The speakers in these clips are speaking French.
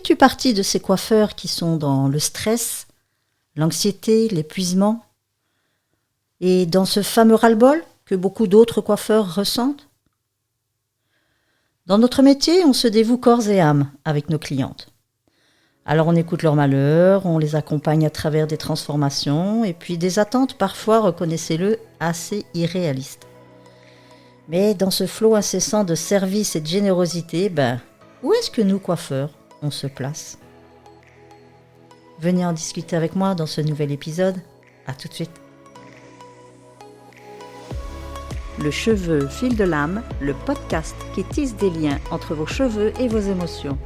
fais-tu partie de ces coiffeurs qui sont dans le stress, l'anxiété, l'épuisement et dans ce fameux ras-le-bol que beaucoup d'autres coiffeurs ressentent? Dans notre métier, on se dévoue corps et âme avec nos clientes. Alors on écoute leurs malheurs, on les accompagne à travers des transformations et puis des attentes parfois, reconnaissez-le, assez irréalistes. Mais dans ce flot incessant de service et de générosité, où est-ce que nous, coiffeurs, on se place? Venez en discuter avec moi dans ce nouvel épisode. À tout de suite. Le cheveu fil de l'âme, le podcast qui tisse des liens entre vos cheveux et vos émotions.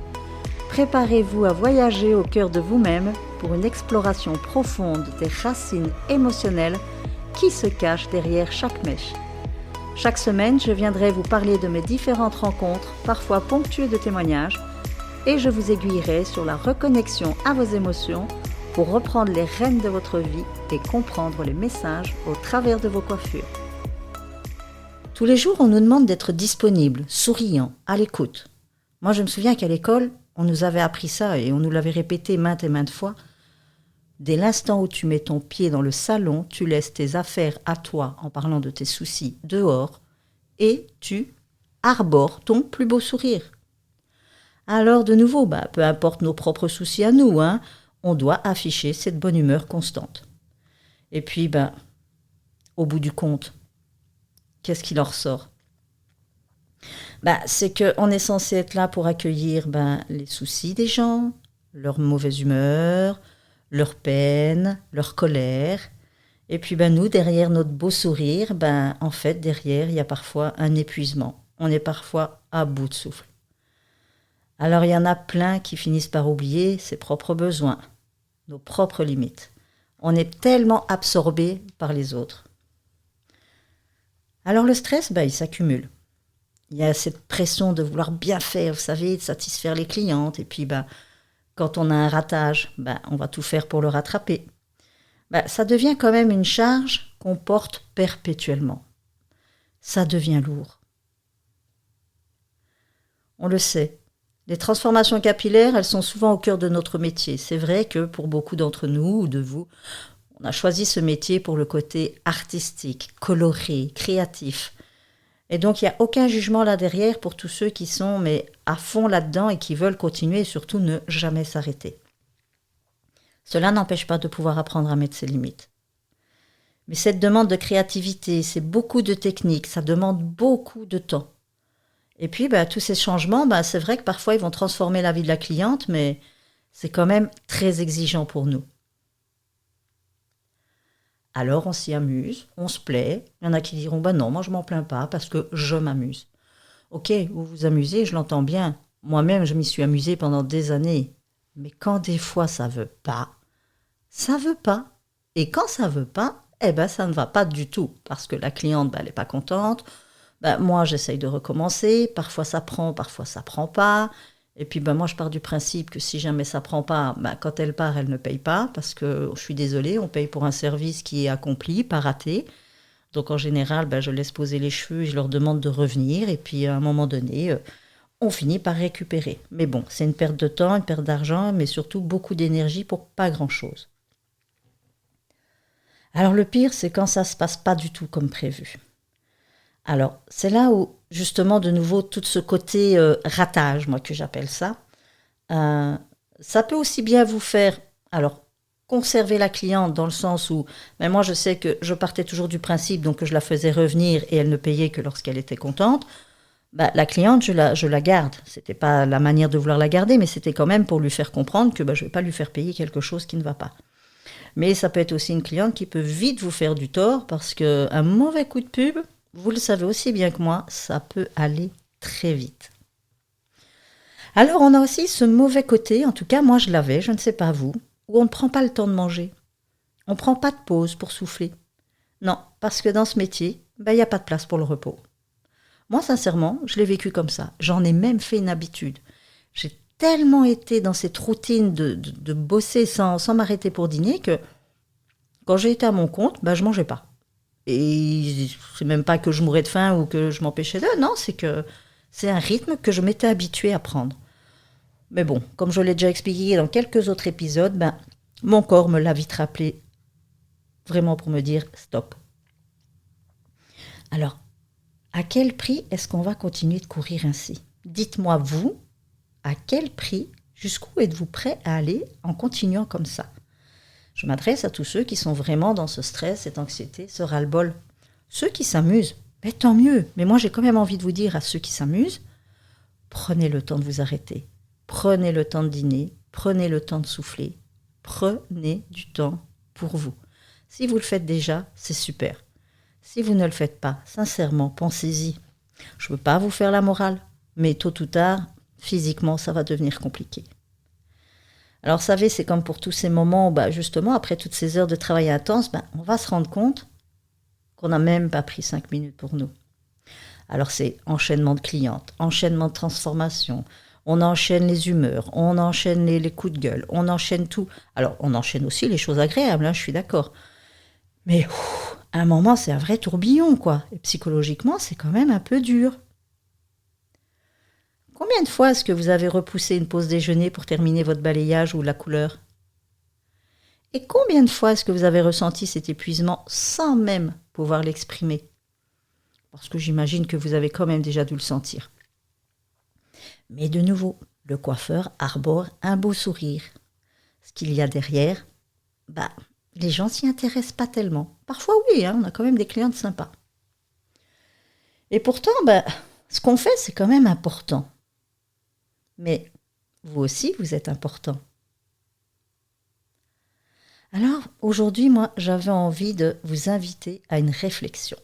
Préparez-vous à voyager au cœur de vous-même pour une exploration profonde des racines émotionnelles qui se cachent derrière chaque mèche. Chaque semaine, je viendrai vous parler de mes différentes rencontres, parfois ponctuées de témoignages, et je vous aiguillerai sur la reconnexion à vos émotions pour reprendre les rênes de votre vie et comprendre les messages au travers de vos coiffures. Tous les jours, on nous demande d'être disponible, souriant, à l'écoute. Moi, je me souviens qu'à l'école, on nous avait appris ça et on nous l'avait répété maintes et maintes fois. Dès l'instant où tu mets ton pied dans le salon, tu laisses tes affaires à toi, en parlant de tes soucis, dehors, et tu arbores ton plus beau sourire. Alors de nouveau, peu importe nos propres soucis à nous, on doit afficher cette bonne humeur constante. Et puis, au bout du compte, qu'est-ce qui leur sort? C'est qu'on est censé être là pour accueillir les soucis des gens, leur mauvaise humeur, leur peine, leur colère. Et puis nous, derrière notre beau sourire, en fait, derrière, il y a parfois un épuisement. On est parfois à bout de souffle. Alors il y en a plein qui finissent par oublier ses propres besoins, nos propres limites. On est tellement absorbé par les autres. Alors le stress, il s'accumule. Il y a cette pression de vouloir bien faire, vous savez, de satisfaire les clientes. Et puis, quand on a un ratage, on va tout faire pour le rattraper. Ça devient quand même une charge qu'on porte perpétuellement. Ça devient lourd. On le sait. Les transformations capillaires, elles sont souvent au cœur de notre métier. C'est vrai que pour beaucoup d'entre nous ou de vous, on a choisi ce métier pour le côté artistique, coloré, créatif. Et donc, il n'y a aucun jugement là derrière pour tous ceux qui sont à fond là-dedans et qui veulent continuer et surtout ne jamais s'arrêter. Cela n'empêche pas de pouvoir apprendre à mettre ses limites. Mais cette demande de créativité, c'est beaucoup de techniques, ça demande beaucoup de temps. Et puis, tous ces changements, c'est vrai que parfois, ils vont transformer la vie de la cliente, mais c'est quand même très exigeant pour nous. Alors on s'y amuse, on se plaît. Il y en a qui diront non, moi je m'en plains pas parce que je m'amuse. Ok, vous vous amusez, je l'entends bien. Moi-même, je m'y suis amusée pendant des années. Mais quand des fois ça veut pas, ça veut pas. Et quand ça veut pas, ça ne va pas du tout. Parce que la cliente, elle n'est pas contente. Moi, j'essaye de recommencer. Parfois ça prend pas. Et puis moi, je pars du principe que si jamais ça prend pas, quand elle part, elle ne paye pas, parce que je suis désolée, on paye pour un service qui est accompli, pas raté. Donc en général, je laisse poser les cheveux, je leur demande de revenir, et puis à un moment donné, on finit par récupérer. Mais bon, c'est une perte de temps, une perte d'argent, mais surtout beaucoup d'énergie pour pas grand-chose. Alors le pire, c'est quand ça se passe pas du tout comme prévu. Alors, c'est là où, justement, de nouveau, tout ce côté ratage, moi, que j'appelle ça, ça peut aussi bien vous faire, conserver la cliente dans le sens où, moi, je sais que je partais toujours du principe, donc que je la faisais revenir et elle ne payait que lorsqu'elle était contente. La cliente, je la garde. C'était pas la manière de vouloir la garder, mais c'était quand même pour lui faire comprendre que je vais pas lui faire payer quelque chose qui ne va pas. Mais ça peut être aussi une cliente qui peut vite vous faire du tort parce qu'un mauvais coup de pub, vous le savez aussi bien que moi, ça peut aller très vite. Alors, on a aussi ce mauvais côté, en tout cas, moi je l'avais, je ne sais pas vous, où on ne prend pas le temps de manger. On ne prend pas de pause pour souffler. Non, parce que dans ce métier, il n'y a pas de place pour le repos. Moi, sincèrement, je l'ai vécu comme ça. J'en ai même fait une habitude. J'ai tellement été dans cette routine de bosser sans m'arrêter pour dîner que quand j'ai été à mon compte, je ne mangeais pas. Et c'est même pas que je mourais de faim ou que je m'empêchais de... Non, c'est que c'est un rythme que je m'étais habituée à prendre. Mais bon, comme je l'ai déjà expliqué dans quelques autres épisodes, mon corps me l'a vite rappelé, vraiment pour me dire stop. Alors, à quel prix est-ce qu'on va continuer de courir ainsi? Dites-moi vous, à quel prix, jusqu'où êtes-vous prêt à aller en continuant comme ça? Je m'adresse à tous ceux qui sont vraiment dans ce stress, cette anxiété, ce ras-le-bol. Ceux qui s'amusent, tant mieux. Mais moi, j'ai quand même envie de vous dire à ceux qui s'amusent, prenez le temps de vous arrêter. Prenez le temps de dîner. Prenez le temps de souffler. Prenez du temps pour vous. Si vous le faites déjà, c'est super. Si vous ne le faites pas, sincèrement, pensez-y. Je ne veux pas vous faire la morale, mais tôt ou tard, physiquement, ça va devenir compliqué. Alors, vous savez, c'est comme pour tous ces moments, justement, après toutes ces heures de travail intense, on va se rendre compte qu'on n'a même pas pris 5 minutes pour nous. Alors, c'est enchaînement de clientes, enchaînement de transformation, on enchaîne les humeurs, on enchaîne les coups de gueule, on enchaîne tout. Alors, on enchaîne aussi les choses agréables, je suis d'accord. Mais à un moment, c'est un vrai tourbillon, quoi. Et psychologiquement, c'est quand même un peu dur. Combien de fois est-ce que vous avez repoussé une pause déjeuner pour terminer votre balayage ou la couleur? Et combien de fois est-ce que vous avez ressenti cet épuisement sans même pouvoir l'exprimer? Parce que j'imagine que vous avez quand même déjà dû le sentir. Mais de nouveau, le coiffeur arbore un beau sourire. Ce qu'il y a derrière, les gens s'y intéressent pas tellement. Parfois oui, on a quand même des clientes sympas. Et pourtant, ce qu'on fait, c'est quand même important. Mais vous aussi, vous êtes important. Alors, aujourd'hui, moi, j'avais envie de vous inviter à une réflexion.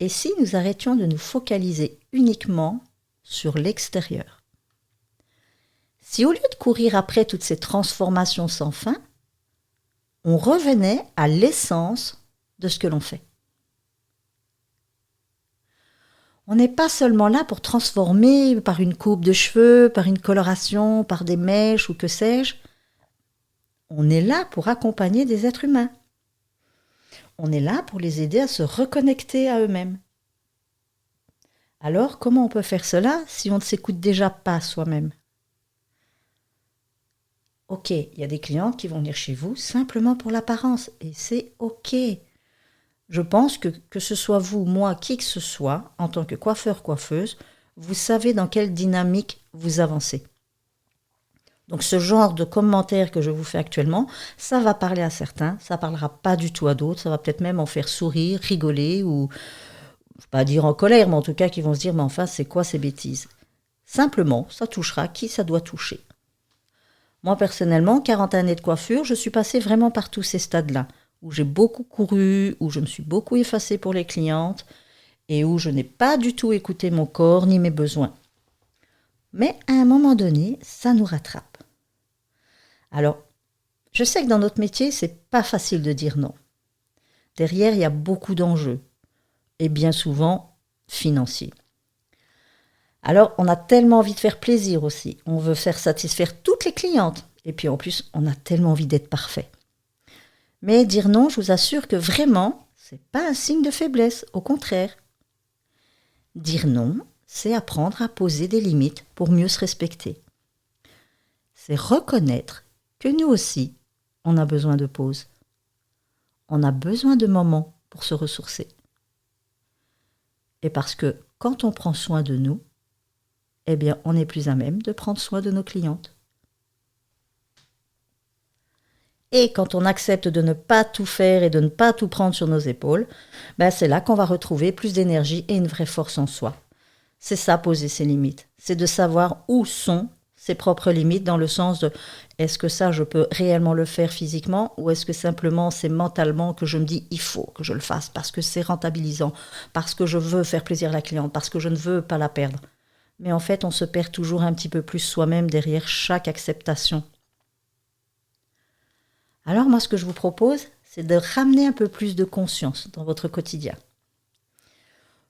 Et si nous arrêtions de nous focaliser uniquement sur l'extérieur? Si au lieu de courir après toutes ces transformations sans fin, on revenait à l'essence de ce que l'on fait. On n'est pas seulement là pour transformer par une coupe de cheveux, par une coloration, par des mèches ou que sais-je. On est là pour accompagner des êtres humains. On est là pour les aider à se reconnecter à eux-mêmes. Alors, comment on peut faire cela si on ne s'écoute déjà pas soi-même? Ok, il y a des clientes qui vont venir chez vous simplement pour l'apparence, et c'est ok. Je pense que ce soit vous, moi, qui que ce soit, en tant que coiffeur, coiffeuse, vous savez dans quelle dynamique vous avancez. Donc ce genre de commentaires que je vous fais actuellement, ça va parler à certains, ça ne parlera pas du tout à d'autres, ça va peut-être même en faire sourire, rigoler, ou je ne vais pas dire en colère, mais en tout cas qui vont se dire, mais enfin, c'est quoi ces bêtises? Simplement, ça touchera qui ça doit toucher. Moi, personnellement, 40 années de coiffure, je suis passée vraiment par tous ces stades-là, où j'ai beaucoup couru, où je me suis beaucoup effacée pour les clientes, et où je n'ai pas du tout écouté mon corps ni mes besoins. Mais à un moment donné, ça nous rattrape. Alors, je sais que dans notre métier, c'est pas facile de dire non. Derrière, il y a beaucoup d'enjeux, et bien souvent financiers. Alors, on a tellement envie de faire plaisir aussi. On veut faire satisfaire toutes les clientes. Et puis en plus, on a tellement envie d'être parfait. Mais dire non, je vous assure que vraiment, c'est pas un signe de faiblesse. Au contraire. Dire non, c'est apprendre à poser des limites pour mieux se respecter. C'est reconnaître que nous aussi, on a besoin de pause. On a besoin de moments pour se ressourcer. Et parce que quand on prend soin de nous, on est plus à même de prendre soin de nos clientes. Et quand on accepte de ne pas tout faire et de ne pas tout prendre sur nos épaules, c'est là qu'on va retrouver plus d'énergie et une vraie force en soi. C'est ça, poser ses limites. C'est de savoir où sont ses propres limites dans le sens de est-ce que ça, je peux réellement le faire physiquement ou est-ce que simplement c'est mentalement que je me dis il faut que je le fasse parce que c'est rentabilisant, parce que je veux faire plaisir à la cliente, parce que je ne veux pas la perdre. Mais en fait, on se perd toujours un petit peu plus soi-même derrière chaque acceptation. Alors moi, ce que je vous propose, c'est de ramener un peu plus de conscience dans votre quotidien.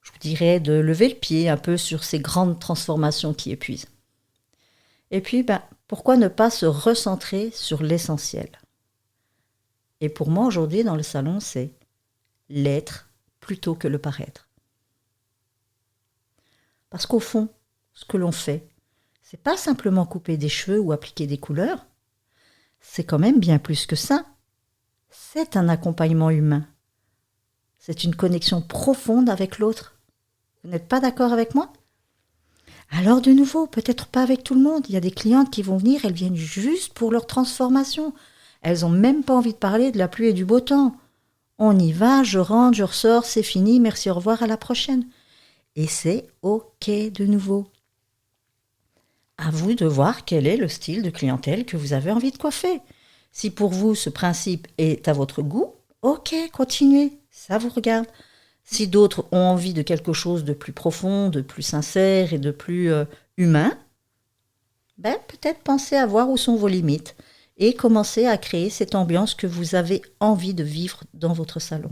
Je vous dirais de lever le pied un peu sur ces grandes transformations qui épuisent. Et puis, pourquoi ne pas se recentrer sur l'essentiel? Et pour moi, aujourd'hui, dans le salon, c'est l'être plutôt que le paraître. Parce qu'au fond, ce que l'on fait, c'est pas simplement couper des cheveux ou appliquer des couleurs. C'est quand même bien plus que ça. C'est un accompagnement humain. C'est une connexion profonde avec l'autre. Vous n'êtes pas d'accord avec moi ? Alors de nouveau, peut-être pas avec tout le monde. Il y a des clientes qui vont venir, elles viennent juste pour leur transformation. Elles n'ont même pas envie de parler de la pluie et du beau temps. On y va, je rentre, je ressors, c'est fini, merci, au revoir, à la prochaine. Et c'est OK de nouveau. À vous de voir quel est le style de clientèle que vous avez envie de coiffer. Si pour vous, ce principe est à votre goût, OK, continuez, ça vous regarde. Si d'autres ont envie de quelque chose de plus profond, de plus sincère et de plus humain, peut-être pensez à voir où sont vos limites et commencez à créer cette ambiance que vous avez envie de vivre dans votre salon.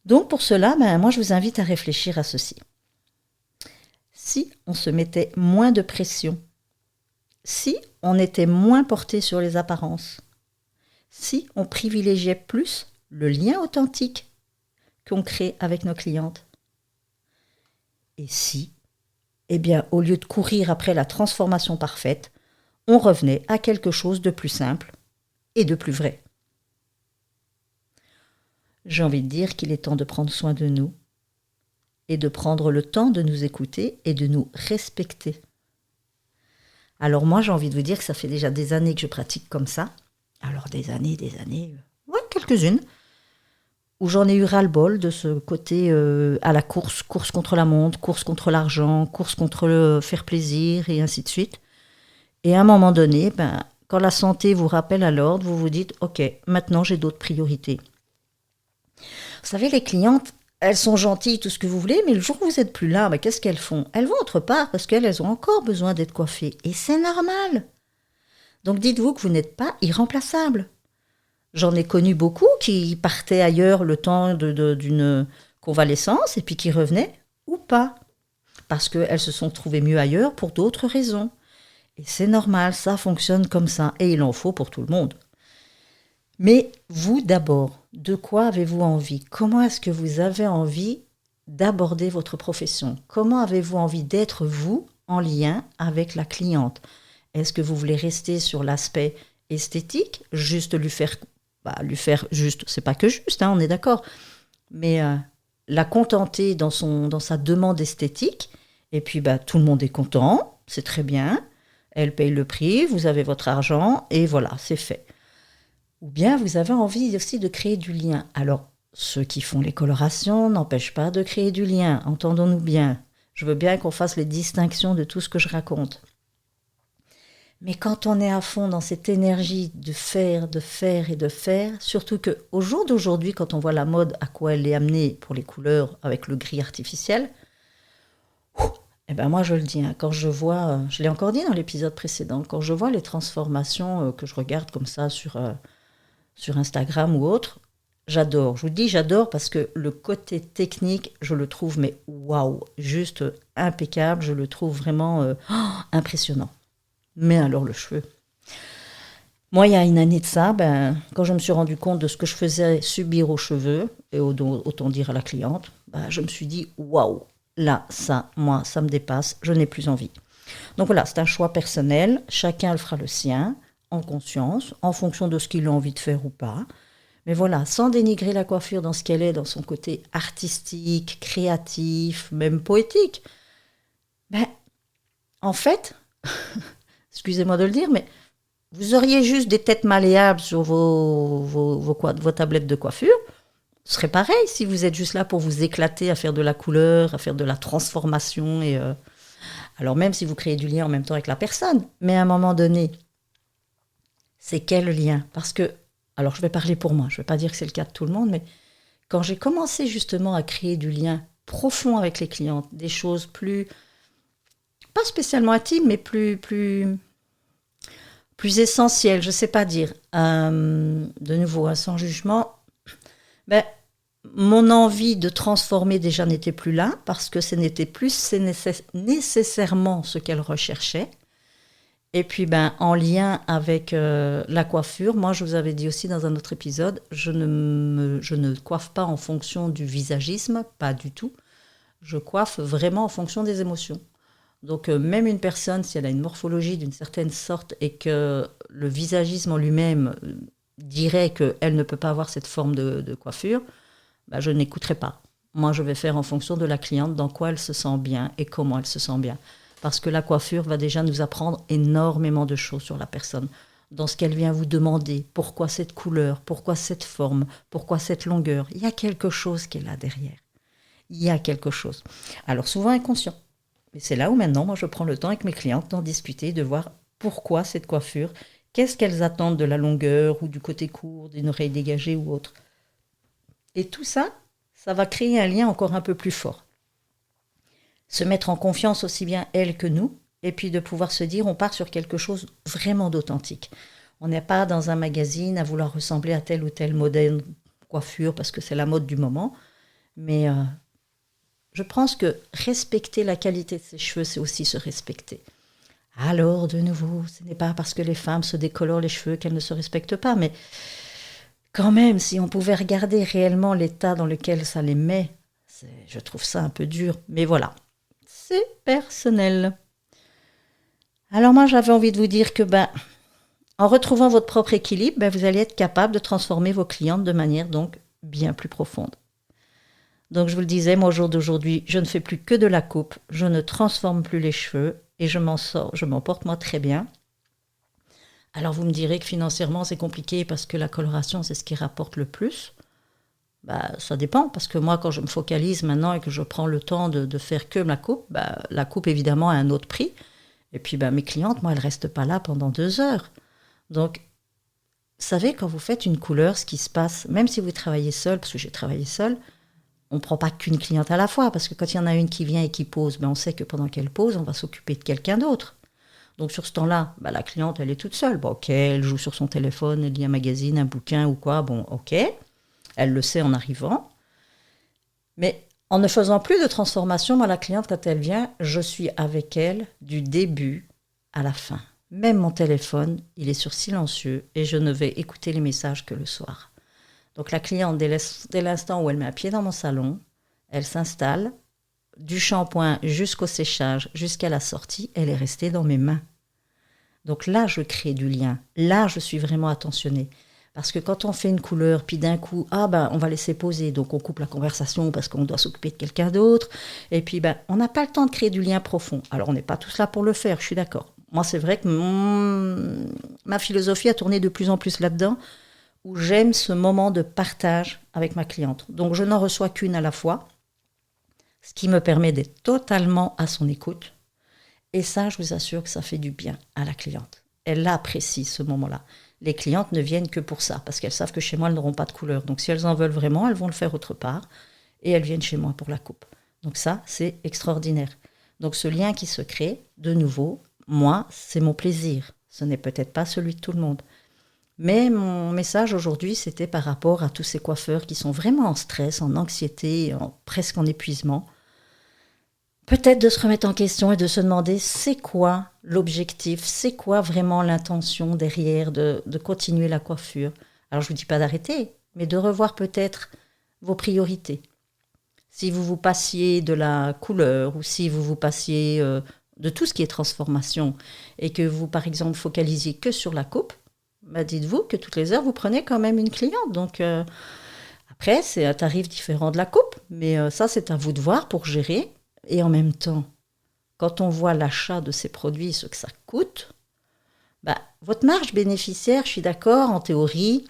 Donc pour cela, moi je vous invite à réfléchir à ceci. Si on se mettait moins de pression, si on était moins porté sur les apparences, si on privilégiait plus le lien authentique qu'on crée avec nos clientes, et si, au lieu de courir après la transformation parfaite, on revenait à quelque chose de plus simple et de plus vrai. J'ai envie de dire qu'il est temps de prendre soin de nous et de prendre le temps de nous écouter et de nous respecter. Alors moi, j'ai envie de vous dire que ça fait déjà des années que je pratique comme ça. Alors des années, quelques-unes, où j'en ai eu ras-le-bol de ce côté à la course contre la montre, course contre l'argent, course contre le faire plaisir et ainsi de suite. Et à un moment donné, quand la santé vous rappelle à l'ordre, vous vous dites « Ok, maintenant j'ai d'autres priorités ». Vous savez, les clientes, elles sont gentilles, tout ce que vous voulez, mais le jour où vous n'êtes plus là, qu'est-ce qu'elles font ? Elles vont autre part parce qu'elles ont encore besoin d'être coiffées. Et c'est normal. Donc dites-vous que vous n'êtes pas irremplaçable. J'en ai connu beaucoup qui partaient ailleurs le temps d'une convalescence et puis qui revenaient ou pas. Parce qu'elles se sont trouvées mieux ailleurs pour d'autres raisons. Et c'est normal, ça fonctionne comme ça. Et il en faut pour tout le monde. Mais vous d'abord, de quoi avez-vous envie ? Comment est-ce que vous avez envie d'aborder votre profession ? Comment avez-vous envie d'être vous en lien avec la cliente ? Est-ce que vous voulez rester sur l'aspect esthétique, juste lui faire juste, c'est pas que juste, on est d'accord, mais la contenter dans sa demande esthétique, et puis tout le monde est content, c'est très bien, elle paye le prix, vous avez votre argent, et voilà, c'est fait. Ou bien vous avez envie aussi de créer du lien. Alors, ceux qui font les colorations n'empêchent pas de créer du lien, entendons-nous bien. Je veux bien qu'on fasse les distinctions de tout ce que je raconte. Mais quand on est à fond dans cette énergie de faire, surtout qu'au jour d'aujourd'hui, quand on voit la mode, à quoi elle est amenée pour les couleurs avec le gris artificiel, moi je le dis, quand je vois, je l'ai encore dit dans l'épisode précédent, quand je vois les transformations que je regarde comme ça sur Instagram ou autre, j'adore. Je vous dis j'adore parce que le côté technique, je le trouve waouh, juste impeccable, je le trouve vraiment impressionnant. Mais alors le cheveu. Moi, il y a une année de ça, quand je me suis rendu compte de ce que je faisais subir aux cheveux, et autant dire à la cliente, je me suis dit, waouh, là, ça me dépasse, je n'ai plus envie. Donc voilà, c'est un choix personnel, chacun le fera le sien, en conscience, en fonction de ce qu'il a envie de faire ou pas. Mais voilà, sans dénigrer la coiffure dans ce qu'elle est, dans son côté artistique, créatif, même poétique. En fait... excusez-moi de le dire, mais vous auriez juste des têtes malléables sur vos tablettes de coiffure. Ce serait pareil si vous êtes juste là pour vous éclater à faire de la couleur, à faire de la transformation. Alors même si vous créez du lien en même temps avec la personne. Mais à un moment donné, c'est quel lien ? Parce que, alors je vais parler pour moi, je ne vais pas dire que c'est le cas de tout le monde, mais quand j'ai commencé justement à créer du lien profond avec les clientes, des choses plus... pas spécialement intimes, mais plus essentielles, je ne sais pas dire. De nouveau, sans jugement, mon envie de transformer déjà n'était plus là, parce que ce n'était plus nécessairement ce qu'elle recherchait. Et puis, en lien avec la coiffure, moi, je vous avais dit aussi dans un autre épisode, je ne coiffe pas en fonction du visagisme, pas du tout. Je coiffe vraiment en fonction des émotions. Donc même une personne, si elle a une morphologie d'une certaine sorte et que le visagisme en lui-même dirait qu'elle ne peut pas avoir cette forme de coiffure, bah, je n'écouterai pas. Moi, je vais faire en fonction de la cliente dans quoi elle se sent bien et comment elle se sent bien. Parce que la coiffure va déjà nous apprendre énormément de choses sur la personne. Dans ce qu'elle vient vous demander, pourquoi cette couleur, pourquoi cette forme, pourquoi cette longueur. Il y a quelque chose qui est là derrière. Il y a quelque chose. Alors souvent inconscient. Mais c'est là où maintenant, moi, je prends le temps avec mes clientes d'en discuter, de voir pourquoi cette coiffure, qu'est-ce qu'elles attendent de la longueur ou du côté court, d'une oreille dégagée ou autre. Et tout ça, ça va créer un lien encore un peu plus fort. Se mettre en confiance aussi bien elle que nous, et puis de pouvoir se dire on part sur quelque chose vraiment d'authentique. On n'est pas dans un magazine à vouloir ressembler à tel ou tel modèle coiffure parce que c'est la mode du moment, mais je pense que respecter la qualité de ses cheveux, c'est aussi se respecter. Alors, de nouveau, ce n'est pas parce que les femmes se décolorent les cheveux qu'elles ne se respectent pas, mais quand même, si on pouvait regarder réellement l'état dans lequel ça les met, je trouve ça un peu dur. Mais voilà, c'est personnel. Alors moi, j'avais envie de vous dire que en retrouvant votre propre équilibre, vous allez être capable de transformer vos clientes de manière donc bien plus profonde. Donc je vous le disais, moi au jour d'aujourd'hui, je ne fais plus que de la coupe, je ne transforme plus les cheveux et je m'en porte moi très bien. Alors vous me direz que financièrement c'est compliqué parce que la coloration c'est ce qui rapporte le plus. Ça dépend parce que moi quand je me focalise maintenant et que je prends le temps de faire que la coupe évidemment a un autre prix. Et puis mes clientes, moi elles restent pas là pendant 2 heures. Donc vous savez quand vous faites une couleur, ce qui se passe, même si vous travaillez seul, parce que j'ai travaillé seul, on ne prend pas qu'une cliente à la fois, parce que quand il y en a une qui vient et qui pose, on sait que pendant qu'elle pose, on va s'occuper de quelqu'un d'autre. Donc sur ce temps-là, la cliente, elle est toute seule. Bon, ok, elle joue sur son téléphone, elle lit un magazine, un bouquin ou quoi, bon, ok. Elle le sait en arrivant. Mais en ne faisant plus de transformation, moi, la cliente, quand elle vient, je suis avec elle du début à la fin. Même mon téléphone, il est sur silencieux et je ne vais écouter les messages que le soir. Donc la cliente, dès l'instant où elle met un pied dans mon salon, elle s'installe, du shampoing jusqu'au séchage, jusqu'à la sortie, elle est restée dans mes mains. Donc là, je crée du lien. Là, je suis vraiment attentionnée. Parce que quand on fait une couleur, puis d'un coup, on va laisser poser, donc on coupe la conversation parce qu'on doit s'occuper de quelqu'un d'autre. Et puis, on n'a pas le temps de créer du lien profond. Alors, on n'est pas tous là pour le faire, je suis d'accord. Moi, c'est vrai que ma philosophie a tourné de plus en plus là-dedans, où j'aime ce moment de partage avec ma cliente. Donc, je n'en reçois qu'une à la fois, ce qui me permet d'être totalement à son écoute. Et ça, je vous assure que ça fait du bien à la cliente. Elle apprécie ce moment-là. Les clientes ne viennent que pour ça, parce qu'elles savent que chez moi, elles n'auront pas de couleur. Donc, si elles en veulent vraiment, elles vont le faire autre part. Et elles viennent chez moi pour la coupe. Donc ça, c'est extraordinaire. Donc, ce lien qui se crée, de nouveau, moi, c'est mon plaisir. Ce n'est peut-être pas celui de tout le monde. Mais mon message aujourd'hui, c'était par rapport à tous ces coiffeurs qui sont vraiment en stress, en anxiété, presque en épuisement. Peut-être de se remettre en question et de se demander c'est quoi l'objectif, c'est quoi vraiment l'intention derrière de continuer la coiffure. Alors je ne vous dis pas d'arrêter, mais de revoir peut-être vos priorités. Si vous vous passiez de la couleur ou si vous vous passiez de tout ce qui est transformation et que vous, par exemple, focalisiez que sur la coupe, dites-vous que toutes les heures, vous prenez quand même une cliente. Donc après, c'est un tarif différent de la coupe, mais ça, c'est à vous de voir pour gérer. Et en même temps, quand on voit l'achat de ces produits, ce que ça coûte, votre marge bénéficiaire, je suis d'accord, en théorie,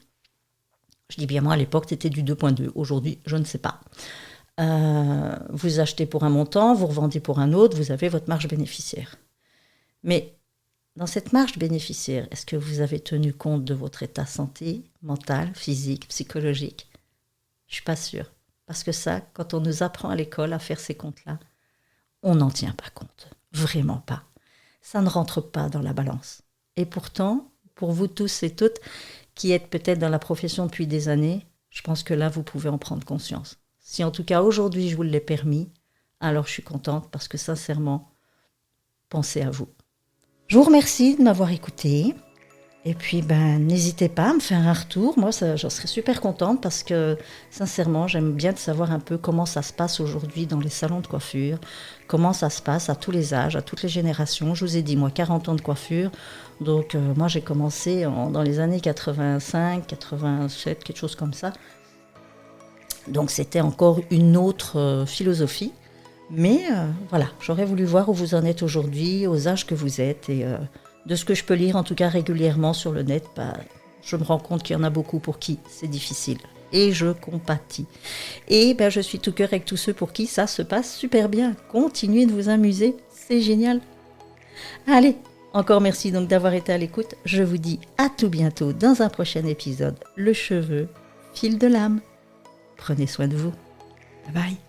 je dis bien moi à l'époque, c'était du 2,2. Aujourd'hui, je ne sais pas. Vous achetez pour un montant, vous revendez pour un autre, vous avez votre marge bénéficiaire. Mais dans cette marge bénéficiaire, est-ce que vous avez tenu compte de votre état santé, mental, physique, psychologique ? Je ne suis pas sûre. Parce que ça, quand on nous apprend à l'école à faire ces comptes-là, on n'en tient pas compte. Vraiment pas. Ça ne rentre pas dans la balance. Et pourtant, pour vous tous et toutes qui êtes peut-être dans la profession depuis des années, je pense que là, vous pouvez en prendre conscience. Si en tout cas aujourd'hui, je vous l'ai permis, alors je suis contente parce que sincèrement, pensez à vous. Je vous remercie de m'avoir écouté. Et puis, n'hésitez pas à me faire un retour. Moi, j'en serais super contente parce que, sincèrement, j'aime bien de savoir un peu comment ça se passe aujourd'hui dans les salons de coiffure, comment ça se passe à tous les âges, à toutes les générations. Je vous ai dit, moi, 40 ans de coiffure. Donc, moi, j'ai commencé dans les années 85, 87, quelque chose comme ça. Donc, c'était encore une autre philosophie. Mais voilà, j'aurais voulu voir où vous en êtes aujourd'hui, aux âges que vous êtes et de ce que je peux lire en tout cas régulièrement sur le net, je me rends compte qu'il y en a beaucoup pour qui c'est difficile. Et je compatis. Et je suis tout cœur avec tous ceux pour qui ça se passe super bien. Continuez de vous amuser, c'est génial. Allez, encore merci donc d'avoir été à l'écoute. Je vous dis à tout bientôt dans un prochain épisode. Le cheveu, fil de l'âme. Prenez soin de vous. Bye bye.